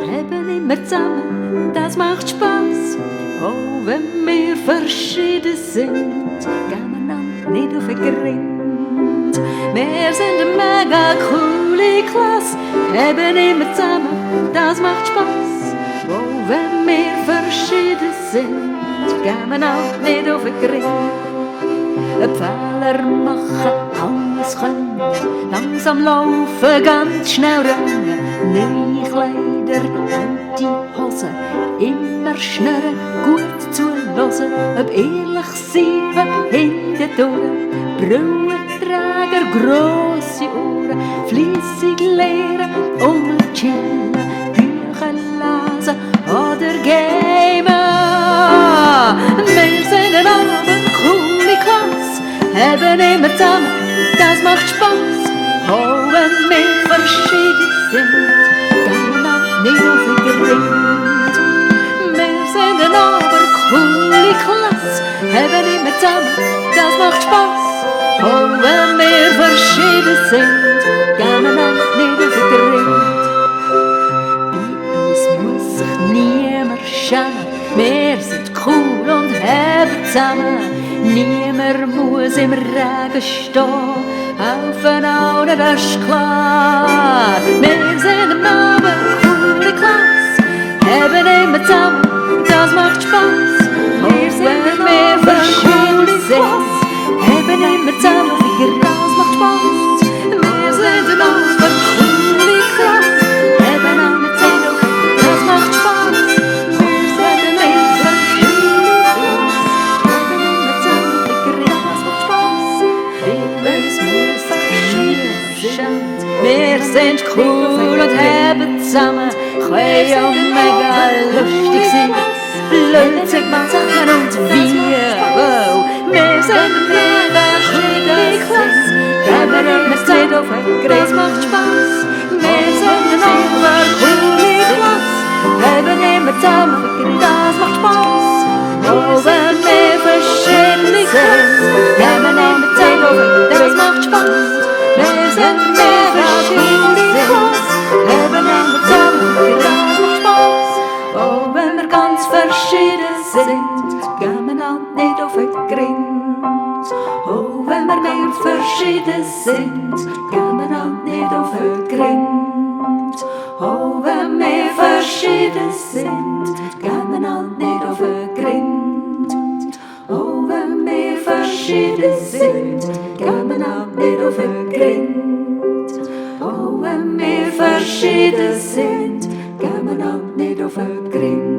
Haben immer zusammen, das macht Spaß. Auch wenn wir verschieden sind, gehen wir einander nicht auf den Grind. Wir sind eine mega coole Klasse, haben immer zusammen, das macht Spaß. Auch wenn wir verschieden sind, gehen wir auch nicht auf den Grind. Fehler machen, alles können, langsam laufen, ganz schnell rennen. Neue Kleider und die Hosen, immer schnurren, gut zuhören. Ob ehrlich sein, ob hintendurch, Brillenträger, grosse Ohren, fleissig lehren und chillen, Bücher lesen oder gamen. Wir sind eine coole Klasse, haben immer zusammen, das macht Spaß. Auch wenn wir verschieden sind, gehen wir auch nicht auf den Grind. Wir sind eine coole Klasse, haben immer zusammen, das macht Spaß. Auch wenn wir verschieden sind, gehen wir auch nicht auf den Grind. Bei uns muss sich niemand schämen, wir sind cool und haben zusammen. Niemand muss im Regen stehen, helfen allen, das ist klar. Wir sind eine coole Klasse, haben immer zusammen, das macht Spaß. Wir sind wir verschieden sind, haben immer zusammen, das macht Spaß. Wir sind eine coole Klasse, haben immer zusammen, das macht Spaß. Wir sind wir verschieden sind. Wir sind cool und haben zusammen, können auch mega lustig sein, Blödsinn machen und wir, wow. Wir sind mega verschiedene Klasse, haben immer nicht auf den Grind, das macht Spaß. Wir sind eine coole Klasse, haben immer zusammen, das macht Spaß. Auch wenn wir verschiedene sind, haben wir immer Zeit auf den Grind, das macht Spaß. Wir sind mega verschiedene Klasse, haben immer zusammen, das macht Spaß. Auch wenn wir ganz verschieden sind, gehen wir auch nicht auf den Grind. Auch wenn wir mehr verschieden sind, gehen wir auch nicht auf den Grind. Auch wenn wir verschieden sind, gehen wir auch nicht auf den Grind. Auch wenn wir verschieden sind, gehen wir auch nicht auf den Grind. Auch wenn wir verschieden sind, gehen wir auch nicht auf den Grind.